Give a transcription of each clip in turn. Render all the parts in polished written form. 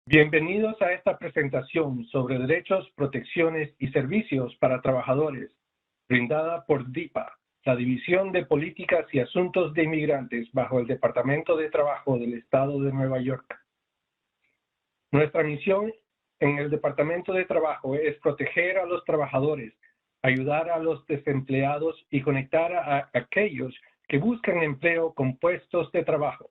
Bienvenidos a esta presentación sobre derechos, protecciones y servicios para trabajadores, brindada por DIPA, la División de Políticas y Asuntos de Inmigrantes bajo el Departamento de Trabajo del Estado de Nueva York. Nuestra misión en el Departamento de Trabajo es proteger a los trabajadores, ayudar a los desempleados y conectar a aquellos que buscan empleo con puestos de trabajo.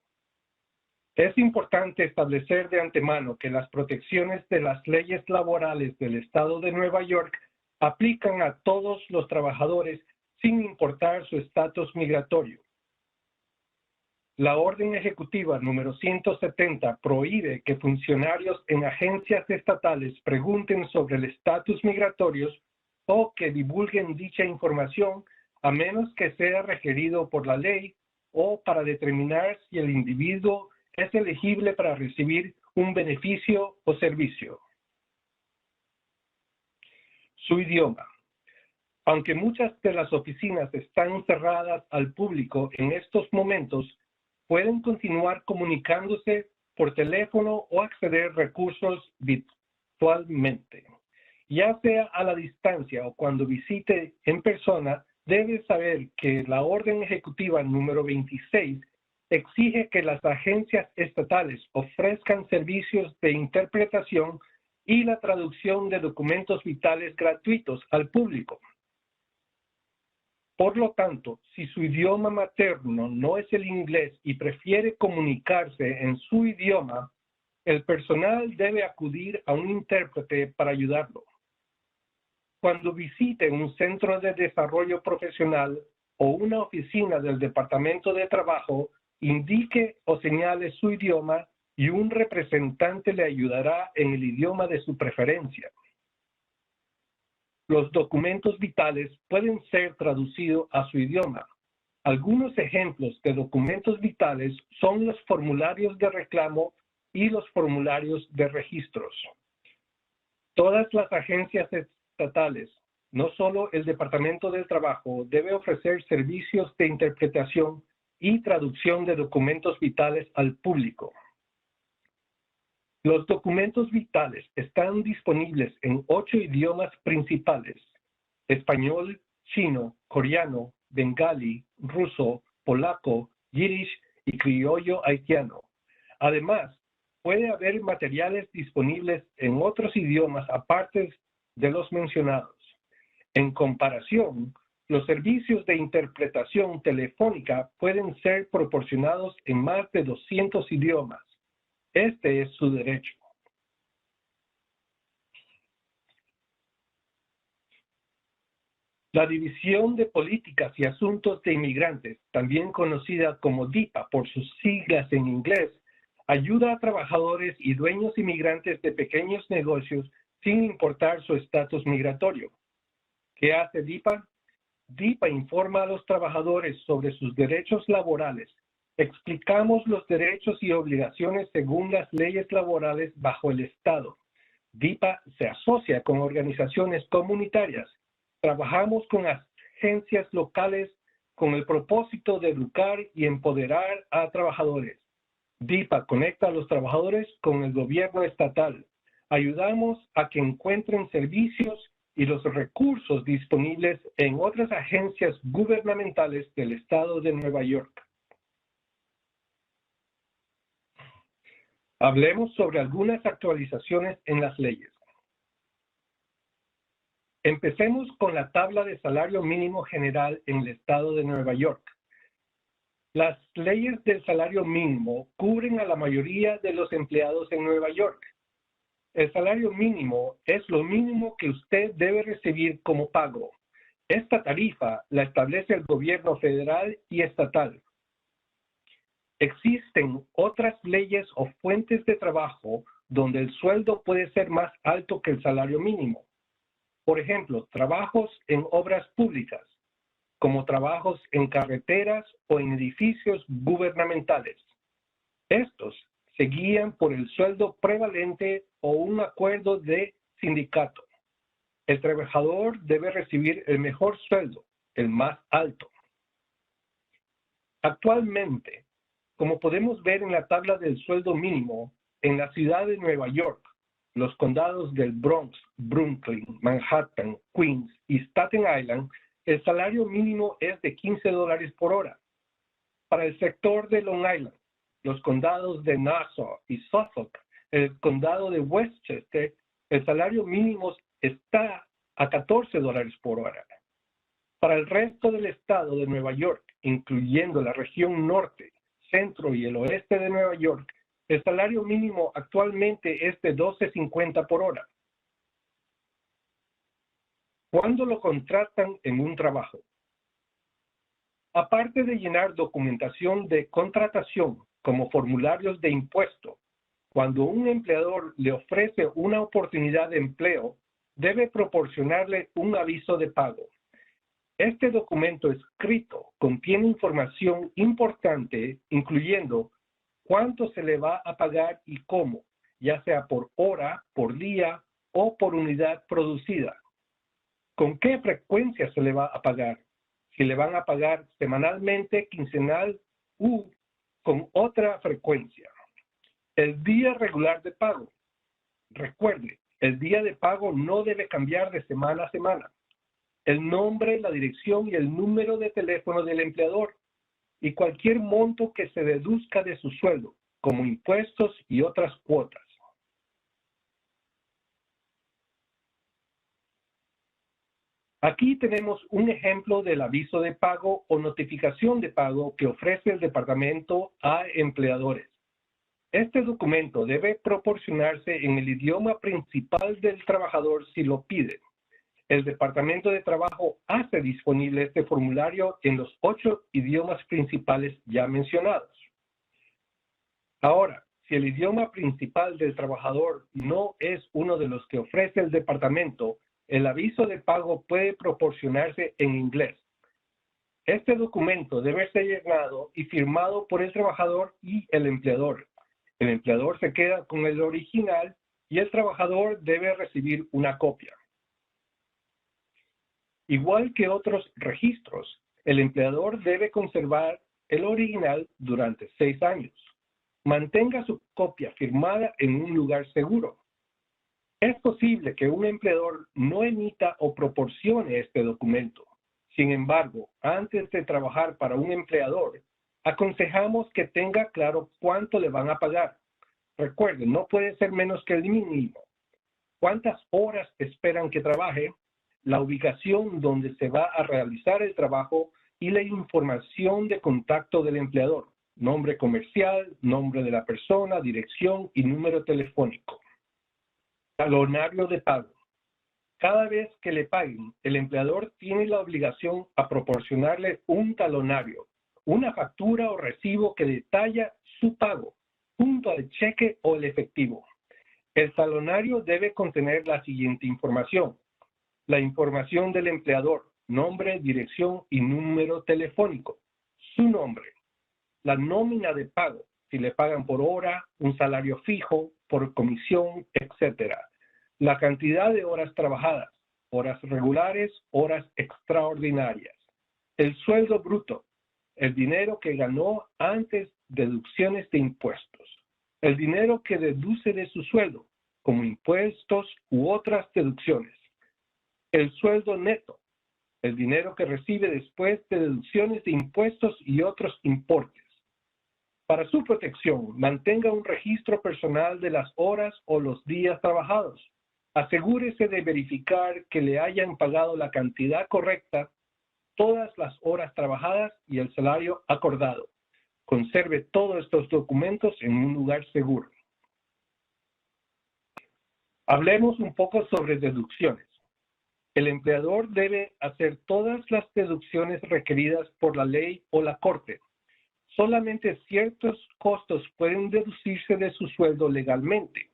Es importante establecer de antemano que las protecciones de las leyes laborales del Estado de Nueva York aplican a todos los trabajadores sin importar su estatus migratorio. La Orden Ejecutiva número 170 prohíbe que funcionarios en agencias estatales pregunten sobre el estatus migratorio o que divulguen dicha información a menos que sea requerido por la ley o para determinar si el individuo es elegible para recibir un beneficio o servicio. Su idioma. Aunque muchas de las oficinas están cerradas al público en estos momentos, pueden continuar comunicándose por teléfono o acceder a recursos virtualmente. Ya sea a la distancia o cuando visite en persona, debe saber que la Orden Ejecutiva número 26 exige que las agencias estatales ofrezcan servicios de interpretación y la traducción de documentos vitales gratuitos al público. Por lo tanto, si su idioma materno no es el inglés y prefiere comunicarse en su idioma, el personal debe acudir a un intérprete para ayudarlo. Cuando visite un centro de desarrollo profesional o una oficina del Departamento de Trabajo, indique o señale su idioma y un representante le ayudará en el idioma de su preferencia. Los documentos vitales pueden ser traducidos a su idioma. Algunos ejemplos de documentos vitales son los formularios de reclamo y los formularios de registros. Todas las agencias estatales, no solo el Departamento del Trabajo, debe ofrecer servicios de interpretación y traducción de documentos vitales al público. Los documentos vitales están disponibles en 8 idiomas principales: español, chino, coreano, bengalí, ruso, polaco, yiddish y criollo haitiano. Además, puede haber materiales disponibles en otros idiomas aparte de los mencionados. En comparación, los servicios de interpretación telefónica pueden ser proporcionados en más de 200 idiomas. Este es su derecho. La División de Políticas y Asuntos de Inmigrantes, también conocida como DIPA por sus siglas en inglés, ayuda a trabajadores y dueños inmigrantes de pequeños negocios sin importar su estatus migratorio. ¿Qué hace DIPA? DIPA informa a los trabajadores sobre sus derechos laborales. Explicamos los derechos y obligaciones según las leyes laborales bajo el Estado. DIPA se asocia con organizaciones comunitarias. Trabajamos con agencias locales con el propósito de educar y empoderar a trabajadores. DIPA conecta a los trabajadores con el gobierno estatal. Ayudamos a que encuentren servicios y los recursos disponibles en otras agencias gubernamentales del Estado de Nueva York. Hablemos sobre algunas actualizaciones en las leyes. Empecemos con la tabla de salario mínimo general en el Estado de Nueva York. Las leyes del salario mínimo cubren a la mayoría de los empleados en Nueva York. El salario mínimo es lo mínimo que usted debe recibir como pago. Esta tarifa la establece el gobierno federal y estatal. Existen otras leyes o fuentes de trabajo donde el sueldo puede ser más alto que el salario mínimo. Por ejemplo, trabajos en obras públicas, como trabajos en carreteras o en edificios gubernamentales. Estos se guían por el sueldo prevalente o un acuerdo de sindicato. El trabajador debe recibir el mejor sueldo, el más alto. Actualmente, como podemos ver en la tabla del sueldo mínimo, En la ciudad de Nueva York, los condados del Bronx, Brooklyn, Manhattan, Queens y Staten Island, el salario mínimo es de $15 por hora. Para el sector de Long Island, los condados de Nassau y Suffolk, el condado de Westchester, el salario mínimo está a $14 por hora. Para el resto del estado de Nueva York, incluyendo la región norte, centro y el oeste de Nueva York, el salario mínimo actualmente es de $12.50 por hora. ¿Cuándo lo contratan en un trabajo? Aparte de llenar documentación de contratación como formularios de impuesto, cuando un empleador le ofrece una oportunidad de empleo, debe proporcionarle un aviso de pago. Este documento escrito contiene información importante, incluyendo cuánto se le va a pagar y cómo, ya sea por hora, por día o por unidad producida. ¿Con qué frecuencia se le va a pagar? Si le van a pagar semanalmente, quincenal u con otra frecuencia. El día regular de pago. Recuerde, el día de pago no debe cambiar de semana a semana. El nombre, la dirección y el número de teléfono del empleador y cualquier monto que se deduzca de su sueldo, como impuestos y otras cuotas. Aquí tenemos un ejemplo del aviso de pago o notificación de pago que ofrece el departamento a empleadores. Este documento debe proporcionarse en el idioma principal del trabajador si lo pide. El Departamento de Trabajo hace disponible este formulario en los 8 idiomas principales ya mencionados. Ahora, si el idioma principal del trabajador no es uno de los que ofrece el departamento, el aviso de pago puede proporcionarse en inglés. Este documento debe ser llenado y firmado por el trabajador y el empleador. El empleador se queda con el original y el trabajador debe recibir una copia. Igual que otros registros, el empleador debe conservar el original durante 6 años. Mantenga su copia firmada en un lugar seguro. Es posible que un empleador no emita o proporcione este documento. Sin embargo, antes de trabajar para un empleador, aconsejamos que tenga claro cuánto le van a pagar. Recuerden, no puede ser menos que el mínimo. ¿Cuántas horas esperan que trabaje? La ubicación donde se va a realizar el trabajo y la información de contacto del empleador. Nombre comercial, nombre de la persona, dirección y número telefónico. Talonario de pago. Cada vez que le paguen, el empleador tiene la obligación a proporcionarle un talonario, una factura o recibo que detalla su pago, junto al cheque o el efectivo. El talonario debe contener la siguiente información: la información del empleador, nombre, dirección y número telefónico, su nombre, la nómina de pago, si le pagan por hora, un salario fijo, por comisión, etc. La cantidad de horas trabajadas, horas regulares, horas extraordinarias. El sueldo bruto, el dinero que ganó antes de deducciones de impuestos. El dinero que deduce de su sueldo, como impuestos u otras deducciones. El sueldo neto, el dinero que recibe después de deducciones de impuestos y otros importes. Para su protección, mantenga un registro personal de las horas o los días trabajados. Asegúrese de verificar que le hayan pagado la cantidad correcta, todas las horas trabajadas y el salario acordado. Conserve todos estos documentos en un lugar seguro. Hablemos un poco sobre deducciones. El empleador debe hacer todas las deducciones requeridas por la ley o la corte. Solamente ciertos costos pueden deducirse de su sueldo legalmente.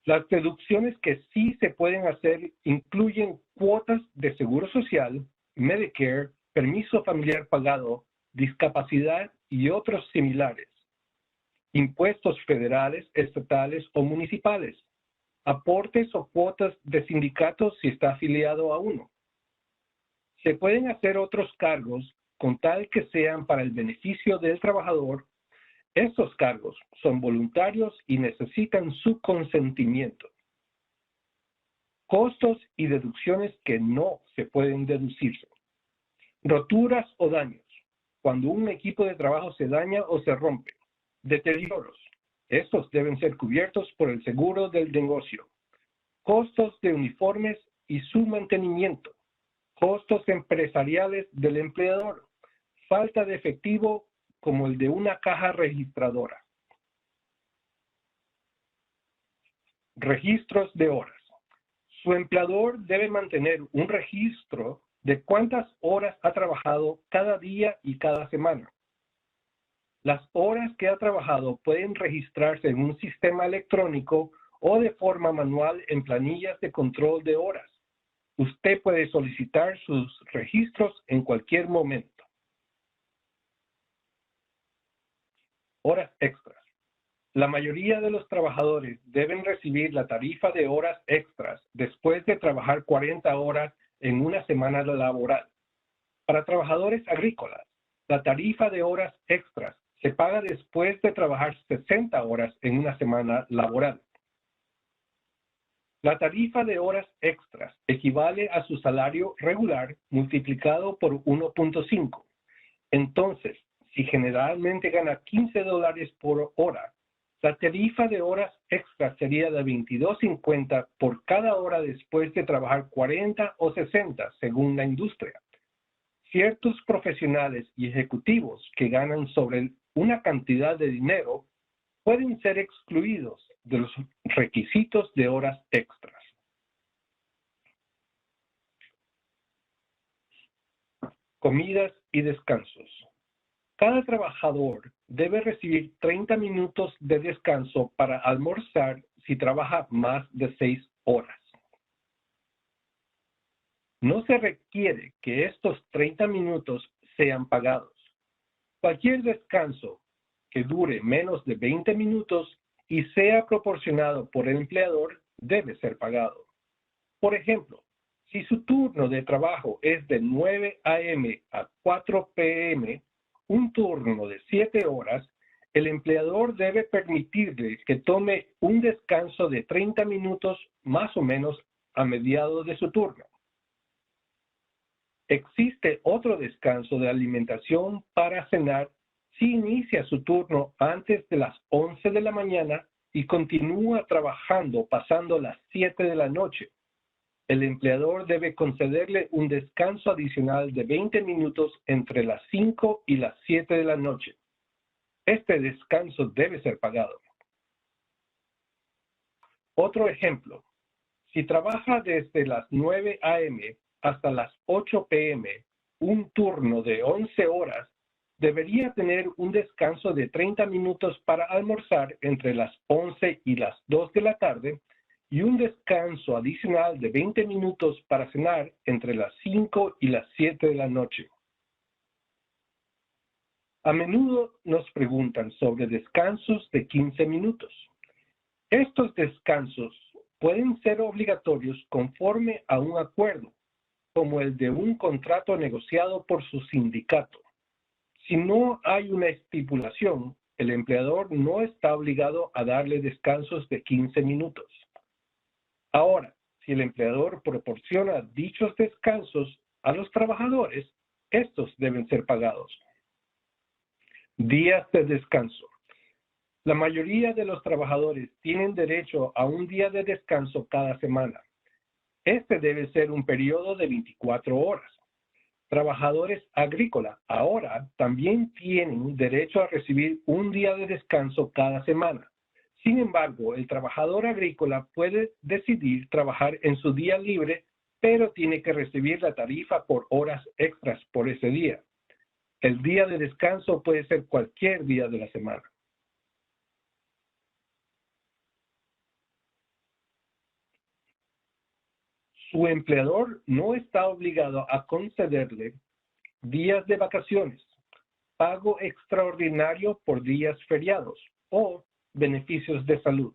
Las deducciones que sí se pueden hacer incluyen cuotas de seguro social, Medicare, permiso familiar pagado, discapacidad y otros similares. Impuestos federales, estatales o municipales. Aportes o cuotas de sindicatos si está afiliado a uno. Se pueden hacer otros cargos con tal que sean para el beneficio del trabajador, Estos cargos son voluntarios y necesitan su consentimiento. Costos y deducciones que no se pueden deducirse. Roturas o daños. Cuando un equipo de trabajo se daña o se rompe. Deterioros. Estos deben ser cubiertos por el seguro del negocio. Costos de uniformes y su mantenimiento. Costos empresariales del empleador. Falta de efectivo como el de una caja registradora. Registros de horas. Su empleador debe mantener un registro de cuántas horas ha trabajado cada día y cada semana. Las horas que ha trabajado pueden registrarse en un sistema electrónico o de forma manual en planillas de control de horas. Usted puede solicitar sus registros en cualquier momento. Horas extras. La mayoría de los trabajadores deben recibir la tarifa de horas extras después de trabajar 40 horas en una semana laboral. Para trabajadores agrícolas, la tarifa de horas extras se paga después de trabajar 60 horas en una semana laboral. La tarifa de horas extras equivale a su salario regular multiplicado por 1.5. Entonces, si generalmente gana $15 por hora, la tarifa de horas extras sería de $22.50 por cada hora después de trabajar 40 o 60, según la industria. Ciertos profesionales y ejecutivos que ganan sobre una cantidad de dinero pueden ser excluidos de los requisitos de horas extras. Comidas y descansos. Cada trabajador debe recibir 30 minutos de descanso para almorzar si trabaja más de 6 horas. No se requiere que estos 30 minutos sean pagados. Cualquier descanso que dure menos de 20 minutos y sea proporcionado por el empleador debe ser pagado. Por ejemplo, si su turno de trabajo es de 9 a.m. a 4 p.m., un turno de 7 horas, el empleador debe permitirle que tome un descanso de 30 minutos más o menos a mediados de su turno. Existe otro descanso de alimentación para cenar si inicia su turno antes de las 11 de la mañana y continúa trabajando pasando las 7 de la noche. El empleador debe concederle un descanso adicional de 20 minutos entre las 5 y las 7 de la noche. Este descanso debe ser pagado. Otro ejemplo. Si trabaja desde las 9 a.m. hasta las 8 p.m., un turno de 11 horas, debería tener un descanso de 30 minutos para almorzar entre las 11 y las 2 de la tarde y un descanso adicional de 20 minutos para cenar entre las 5 y las 7 de la noche. A menudo nos preguntan sobre descansos de 15 minutos. Estos descansos pueden ser obligatorios conforme a un acuerdo, como el de un contrato negociado por su sindicato. Si no hay una estipulación, el empleador no está obligado a darle descansos de 15 minutos. Ahora, si el empleador proporciona dichos descansos a los trabajadores, estos deben ser pagados. Días de descanso. La mayoría de los trabajadores tienen derecho a un día de descanso cada semana. Este debe ser un periodo de 24 horas. Trabajadores agrícolas ahora también tienen derecho a recibir un día de descanso cada semana. Sin embargo, el trabajador agrícola puede decidir trabajar en su día libre, pero tiene que recibir la tarifa por horas extras por ese día. El día de descanso puede ser cualquier día de la semana. Su empleador no está obligado a concederle días de vacaciones, pago extraordinario por días feriados o beneficios de salud.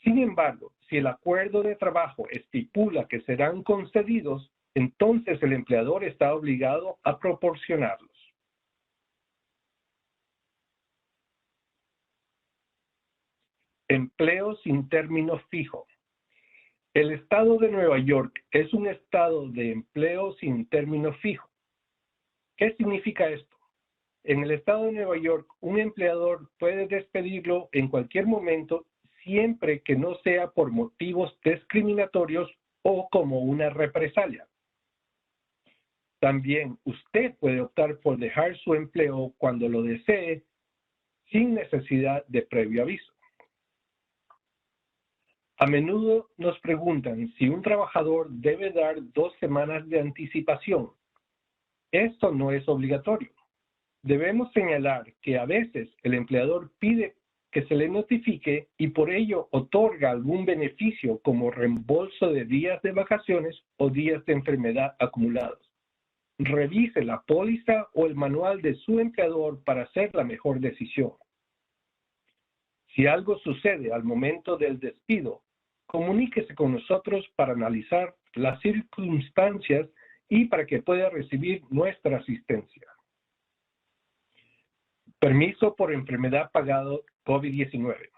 Sin embargo, si el acuerdo de trabajo estipula que serán concedidos, entonces el empleador está obligado a proporcionarlos. Empleo sin término fijo. El estado de Nueva York es un estado de empleo sin término fijo. ¿Qué significa esto? En el estado de Nueva York, un empleador puede despedirlo en cualquier momento siempre que no sea por motivos discriminatorios o como una represalia. También usted puede optar por dejar su empleo cuando lo desee sin necesidad de previo aviso. A menudo nos preguntan si un trabajador debe dar 2 semanas de anticipación. Esto no es obligatorio. Debemos señalar que a veces el empleador pide que se le notifique y por ello otorga algún beneficio como reembolso de días de vacaciones o días de enfermedad acumulados. Revise la póliza o el manual de su empleador para hacer la mejor decisión. Si algo sucede al momento del despido, comuníquese con nosotros para analizar las circunstancias y para que pueda recibir nuestra asistencia. Permiso por enfermedad pagado COVID-19.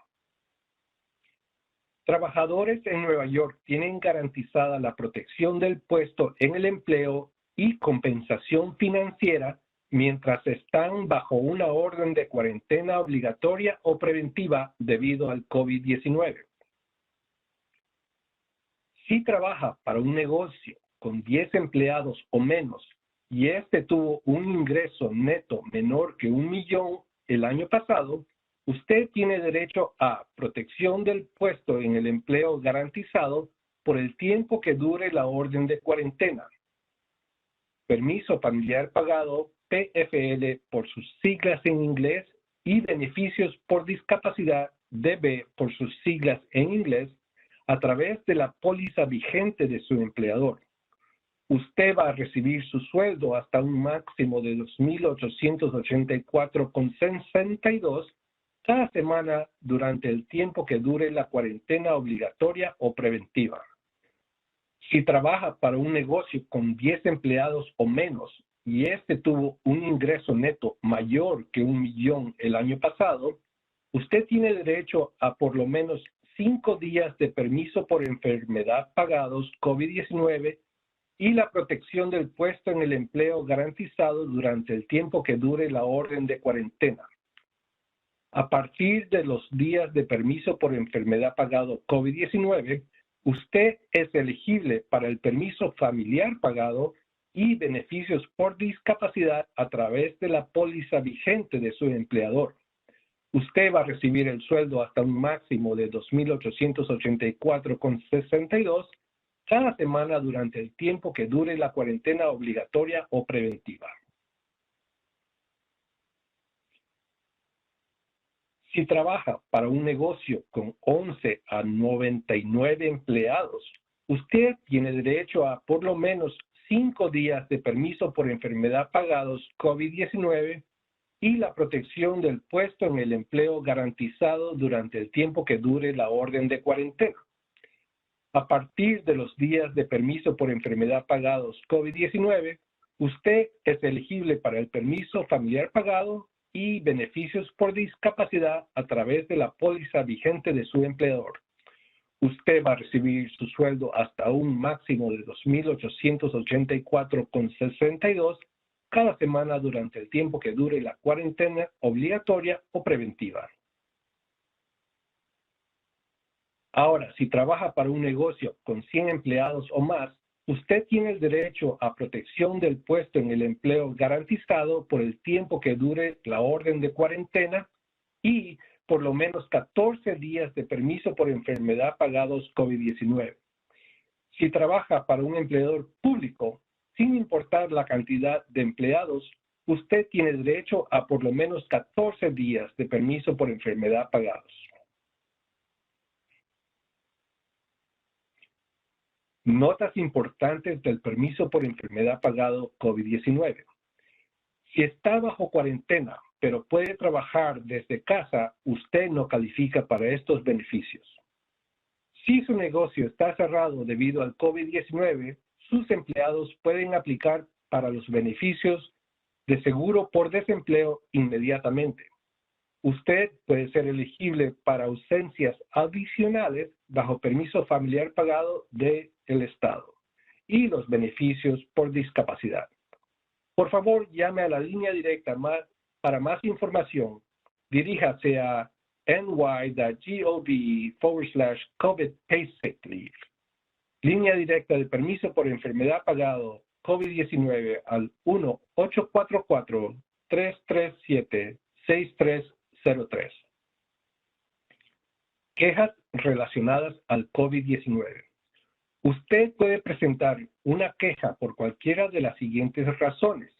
Trabajadores en Nueva York tienen garantizada la protección del puesto en el empleo y compensación financiera mientras están bajo una orden de cuarentena obligatoria o preventiva debido al COVID-19. Si trabaja para un negocio con 10 empleados o menos y este tuvo un ingreso neto menor que $1 millón el año pasado, usted tiene derecho a protección del puesto en el empleo garantizado por el tiempo que dure la orden de cuarentena. Permiso familiar pagado, PFL por sus siglas en inglés, y beneficios por discapacidad, DB por sus siglas en inglés, a través de la póliza vigente de su empleador. Usted va a recibir su sueldo hasta un máximo de $2,884,62 cada semana durante el tiempo que dure la cuarentena obligatoria o preventiva. Si trabaja para un negocio con 10 empleados o menos y este tuvo un ingreso neto mayor que $1 millón el año pasado, usted tiene derecho a por lo menos 5 días de permiso por enfermedad pagados COVID-19 y la protección del puesto en el empleo garantizado durante el tiempo que dure la orden de cuarentena. A partir de los días de permiso por enfermedad pagado COVID-19, usted es elegible para el permiso familiar pagado y beneficios por discapacidad a través de la póliza vigente de su empleador. Usted va a recibir el sueldo hasta un máximo de $2,884,62 cada semana durante el tiempo que dure la cuarentena obligatoria o preventiva. Si trabaja para un negocio con 11 a 99 empleados, usted tiene derecho a por lo menos 5 días de permiso por enfermedad pagados COVID-19 y la protección del puesto en el empleo garantizado durante el tiempo que dure la orden de cuarentena. A partir de los días de permiso por enfermedad pagados COVID-19, usted es elegible para el permiso familiar pagado y beneficios por discapacidad a través de la póliza vigente de su empleador. Usted va a recibir su sueldo hasta un máximo de $2,884,62 cada semana durante el tiempo que dure la cuarentena obligatoria o preventiva. Ahora, si trabaja para un negocio con 100 empleados o más, usted tiene el derecho a protección del puesto en el empleo garantizado por el tiempo que dure la orden de cuarentena y por lo menos 14 días de permiso por enfermedad pagados COVID-19. Si trabaja para un empleador público, sin importar la cantidad de empleados, usted tiene derecho a por lo menos 14 días de permiso por enfermedad pagados. Notas importantes del permiso por enfermedad pagado COVID-19. Si está bajo cuarentena, pero puede trabajar desde casa, usted no califica para estos beneficios. Si su negocio está cerrado debido al COVID-19, sus empleados pueden aplicar para los beneficios de seguro por desempleo inmediatamente. Usted puede ser elegible para ausencias adicionales bajo permiso familiar pagado del Estado y los beneficios por discapacidad. Por favor, llame a la línea directa para más información. Diríjase a ny.gov/COVID Paid Sick Leave. Línea directa de permiso por enfermedad pagado COVID-19 al 1-844-337-6303. Quejas relacionadas al COVID-19. Usted puede presentar una queja por cualquiera de las siguientes razones.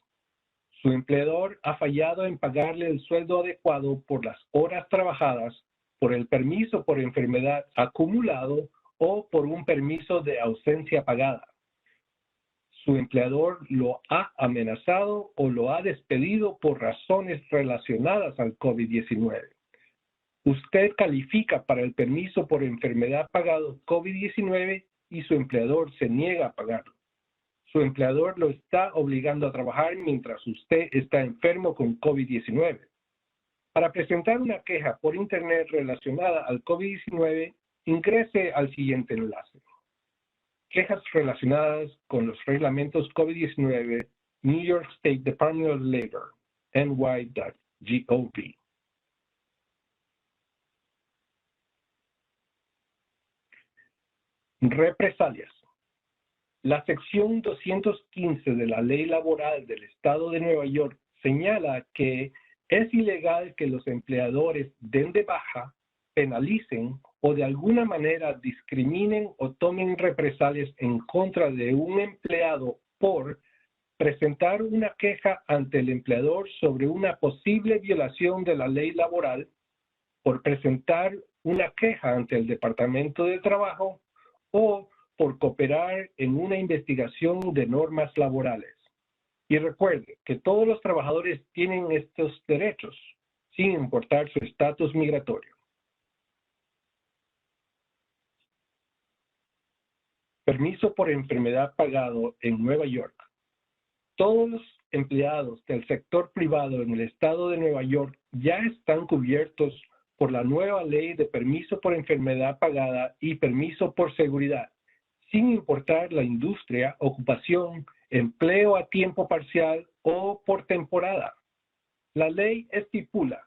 Su empleador ha fallado en pagarle el sueldo adecuado por las horas trabajadas, por el permiso por enfermedad acumulado o por un permiso de ausencia pagada. Su empleador lo ha amenazado o lo ha despedido por razones relacionadas al COVID-19. Usted califica para el permiso por enfermedad pagado COVID-19 y su empleador se niega a pagarlo. Su empleador lo está obligando a trabajar mientras usted está enfermo con COVID-19. Para presentar una queja por Internet relacionada al COVID-19, ingrese al siguiente enlace. Quejas relacionadas con los reglamentos COVID-19, New York State Department of Labor, ny.gov. Represalias. La sección 215 de la Ley Laboral del Estado de Nueva York señala que es ilegal que los empleadores den de baja, penalicen o de alguna manera discriminen o tomen represalias en contra de un empleado por presentar una queja ante el empleador sobre una posible violación de la ley laboral, por presentar una queja ante el Departamento de Trabajo o por cooperar en una investigación de normas laborales. Y recuerde que todos los trabajadores tienen estos derechos, sin importar su estatus migratorio. Permiso por enfermedad pagado en Nueva York. Todos los empleados del sector privado en el estado de Nueva York ya están cubiertos por la nueva ley de permiso por enfermedad pagada y permiso por seguridad, sin importar la industria, ocupación, empleo a tiempo parcial o por temporada. La ley estipula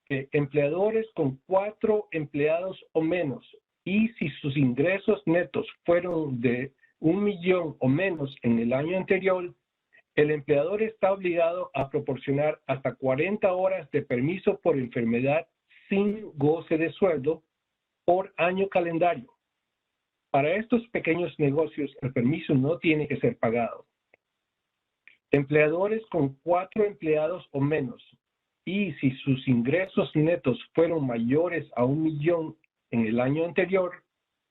que empleadores con 4 empleados o menos y si sus ingresos netos fueron de 1 millón o menos en el año anterior, el empleador está obligado a proporcionar hasta 40 horas de permiso por enfermedad sin goce de sueldo por año calendario. Para estos pequeños negocios, el permiso no tiene que ser pagado. Empleadores con 4 empleados o menos y si sus ingresos netos fueron mayores a 1 millón en el año anterior,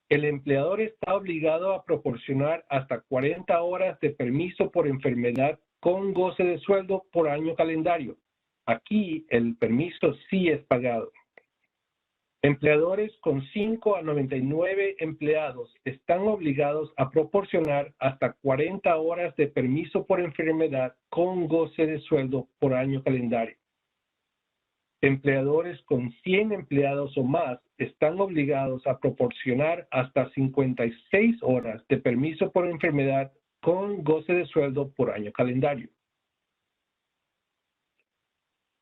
el empleador está obligado a proporcionar hasta 40 horas de permiso por enfermedad con goce de sueldo por año calendario. Aquí el permiso sí es pagado. Empleadores con 5 a 99 empleados están obligados a proporcionar hasta 40 horas de permiso por enfermedad con goce de sueldo por año calendario. Empleadores con 100 empleados o más están obligados a proporcionar hasta 56 horas de permiso por enfermedad con goce de sueldo por año calendario.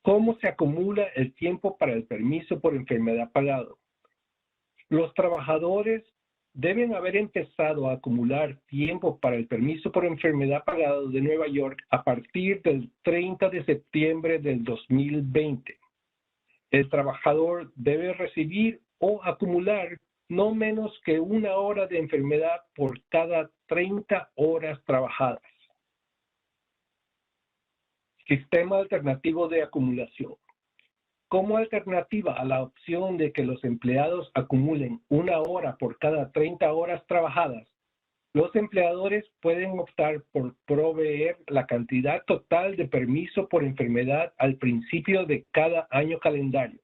¿Cómo se acumula el tiempo para el permiso por enfermedad pagado? Los trabajadores deben haber empezado a acumular tiempo para el permiso por enfermedad pagado de Nueva York a partir del 30 de septiembre del 2020. El trabajador debe recibir o acumular no menos que 1 hora de enfermedad por cada 30 horas trabajadas. Sistema alternativo de acumulación. Como alternativa a la opción de que los empleados acumulen 1 hora por cada 30 horas trabajadas, los empleadores pueden optar por proveer la cantidad total de permiso por enfermedad al principio de cada año calendario.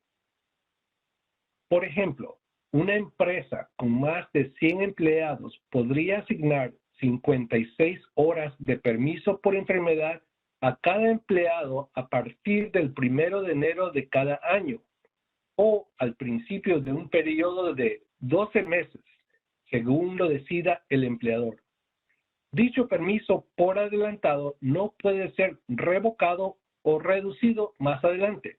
Por ejemplo, una empresa con más de 100 empleados podría asignar 56 horas de permiso por enfermedad a cada empleado a partir del 1 de enero de cada año, o al principio de un periodo de 12 meses, según lo decida el empleador. Dicho permiso por adelantado no puede ser revocado o reducido más adelante.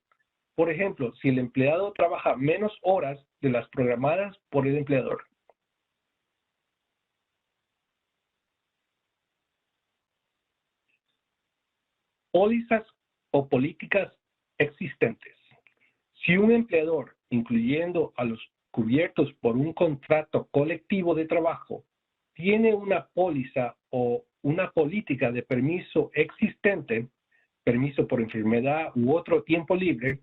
Por ejemplo, si el empleado trabaja menos horas de las programadas por el empleador. Pólizas o políticas existentes. Si un empleador, incluyendo a los cubiertos por un contrato colectivo de trabajo, tiene una póliza o una política de permiso existente, permiso por enfermedad u otro tiempo libre,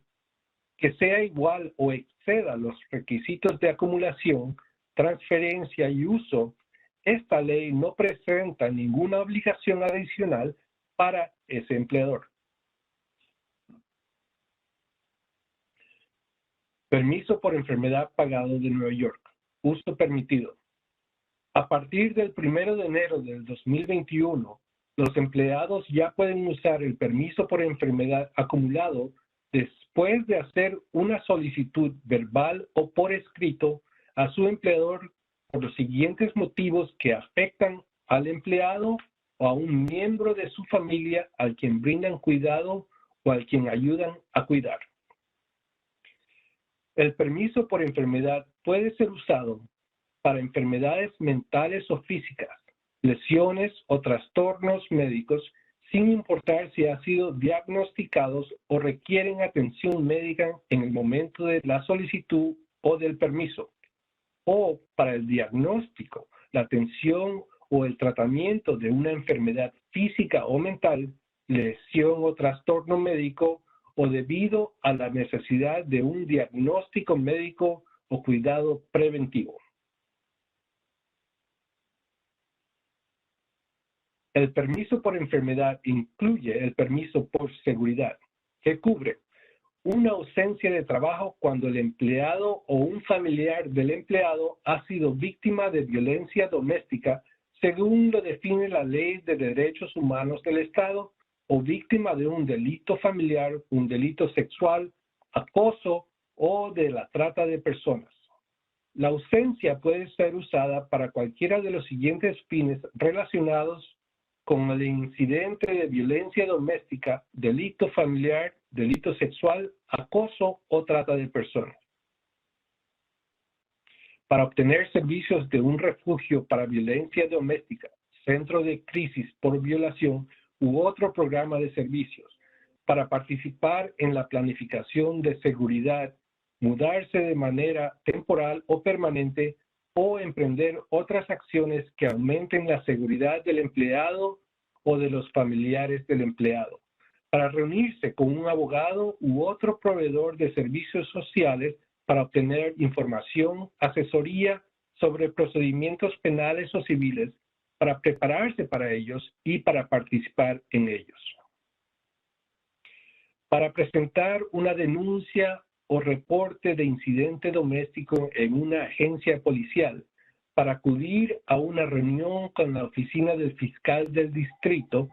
que sea igual o exceda los requisitos de acumulación, transferencia y uso, esta ley no presenta ninguna obligación adicional para ese empleador. Permiso por enfermedad pagado de Nueva York. Uso permitido. A partir del 1 de enero del 2021, los empleados ya pueden usar el permiso por enfermedad acumulado después de hacer una solicitud verbal o por escrito a su empleador por los siguientes motivos que afectan al empleado o a un miembro de su familia al quien brindan cuidado o al quien ayudan a cuidar. El permiso por enfermedad puede ser usado para enfermedades mentales o físicas, lesiones o trastornos médicos, sin importar si han sido diagnosticados o requieren atención médica en el momento de la solicitud o del permiso, o para el diagnóstico, la atención o el tratamiento de una enfermedad física o mental, lesión o trastorno médico, o debido a la necesidad de un diagnóstico médico o cuidado preventivo. El permiso por enfermedad incluye el permiso por seguridad, que cubre una ausencia de trabajo cuando el empleado o un familiar del empleado ha sido víctima de violencia doméstica, según lo define la Ley de Derechos Humanos del Estado, o víctima de un delito familiar, un delito sexual, acoso o de la trata de personas. La ausencia puede ser usada para cualquiera de los siguientes fines relacionados con el incidente de violencia doméstica, delito familiar, delito sexual, acoso o trata de personas. Para obtener servicios de un refugio para violencia doméstica, centro de crisis por violación u otro programa de servicios. Para participar en la planificación de seguridad, mudarse de manera temporal o permanente, o emprender otras acciones que aumenten la seguridad del empleado o de los familiares del empleado, para reunirse con un abogado u otro proveedor de servicios sociales para obtener información, asesoría sobre procedimientos penales o civiles, para prepararse para ellos y para participar en ellos. Para presentar una denuncia o reporte de incidente doméstico en una agencia policial, para acudir a una reunión con la oficina del fiscal del distrito,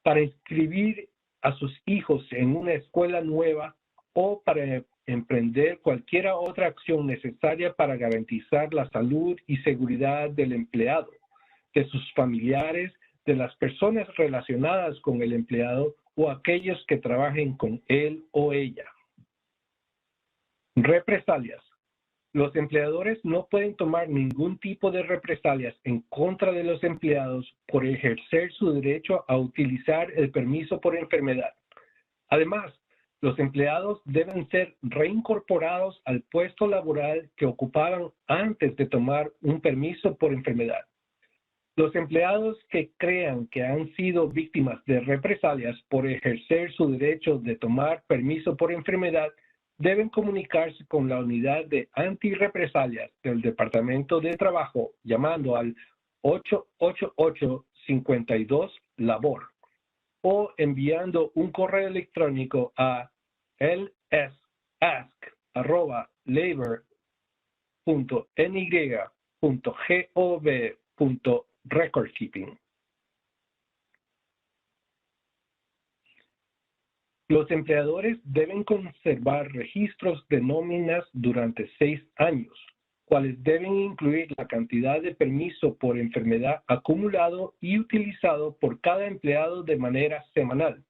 para inscribir a sus hijos en una escuela nueva o para emprender cualquier otra acción necesaria para garantizar la salud y seguridad del empleado, de sus familiares, de las personas relacionadas con el empleado o aquellos que trabajen con él o ella. Represalias. Los empleadores no pueden tomar ningún tipo de represalias en contra de los empleados por ejercer su derecho a utilizar el permiso por enfermedad. Además, los empleados deben ser reincorporados al puesto laboral que ocupaban antes de tomar un permiso por enfermedad. Los empleados que crean que han sido víctimas de represalias por ejercer su derecho de tomar permiso por enfermedad deben comunicarse con la unidad de antirrepresalias del Departamento de Trabajo llamando al 888-52-LABOR o enviando un correo electrónico a lsask@labor.ny.gov.recordkeeping. Los empleadores deben conservar registros de nóminas durante 6 años, cuales deben incluir la cantidad de permiso por enfermedad acumulado y utilizado por cada empleado de manera semanal.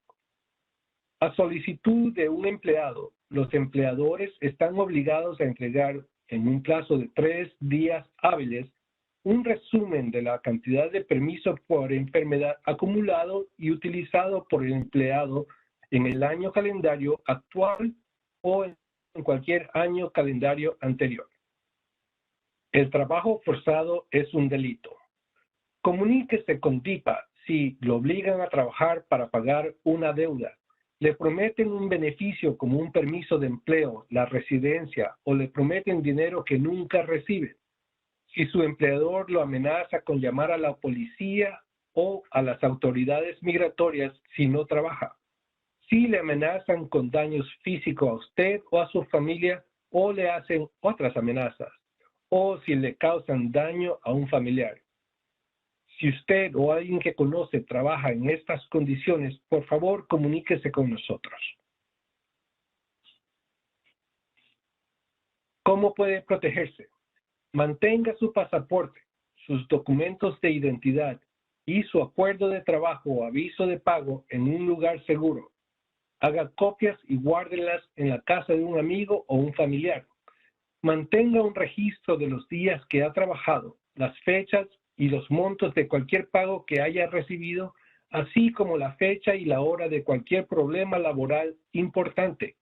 A solicitud de un empleado, los empleadores están obligados a entregar en un plazo de 3 días hábiles un resumen de la cantidad de permiso por enfermedad acumulado y utilizado por el empleado en el año calendario actual o en cualquier año calendario anterior. El trabajo forzado es un delito. Comuníquese con DIPA si lo obligan a trabajar para pagar una deuda, le prometen un beneficio como un permiso de empleo, la residencia, o le prometen dinero que nunca recibe. Si su empleador lo amenaza con llamar a la policía o a las autoridades migratorias si no trabaja. Si le amenazan con daños físicos a usted o a su familia o le hacen otras amenazas, o si le causan daño a un familiar. Si usted o alguien que conoce trabaja en estas condiciones, por favor comuníquese con nosotros. ¿Cómo puede protegerse? Mantenga su pasaporte, sus documentos de identidad y su acuerdo de trabajo o aviso de pago en un lugar seguro. Haga copias y guárdelas en la casa de un amigo o un familiar. Mantenga un registro de los días que ha trabajado, las fechas y los montos de cualquier pago que haya recibido, así como la fecha y la hora de cualquier problema laboral importante,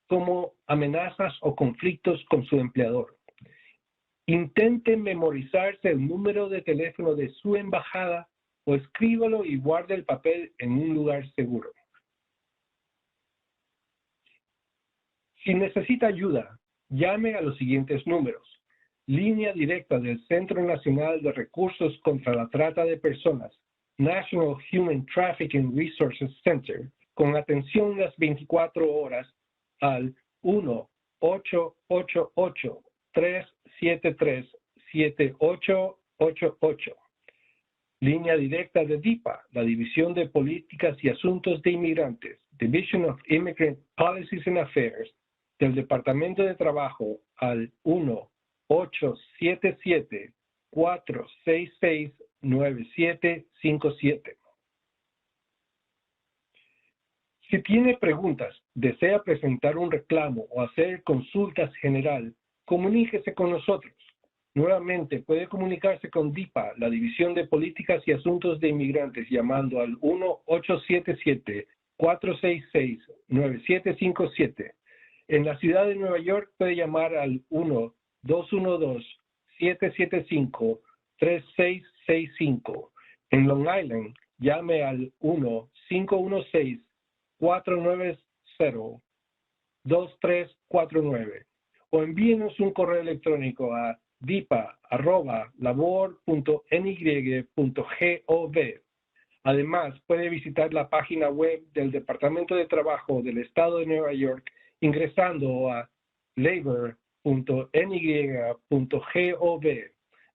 como amenazas o conflictos con su empleador. Intente memorizarse el número de teléfono de su embajada o escríbalo y guarde el papel en un lugar seguro. Si necesita ayuda, llame a los siguientes números. Línea directa del Centro Nacional de Recursos contra la Trata de Personas, National Human Trafficking Resources Center, con atención las 24 horas al 1-888-373-7888. Línea directa de DIPA, la División de Políticas y Asuntos de Inmigrantes, Division of Immigrant Policies and Affairs, del Departamento de Trabajo al 1-877-466-9757. Si tiene preguntas, desea presentar un reclamo o hacer consultas general, comuníquese con nosotros. Nuevamente, puede comunicarse con DIPA, la División de Políticas y Asuntos de Inmigrantes, llamando al 1-877-466-9757. En la ciudad de Nueva York puede llamar al 1-212-775-3665. En Long Island, llame al 1-516-490-2349 o envíenos un correo electrónico a dipa@labor.ny.gov. Además, puede visitar la página web del Departamento de Trabajo del Estado de Nueva York ingresando a labor.ny.gov,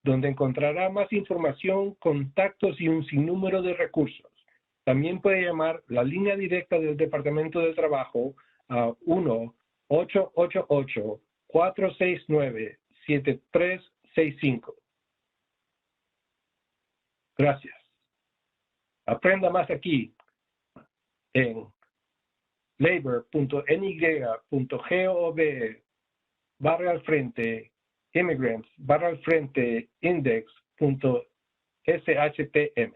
donde encontrará más información, contactos y un sinnúmero de recursos. También puede llamar la línea directa del Departamento de Trabajo a 1-888-469-7365. Gracias. Aprenda más aquí en labor.ny.gov/al-frente immigrants/al-frente index.shtm.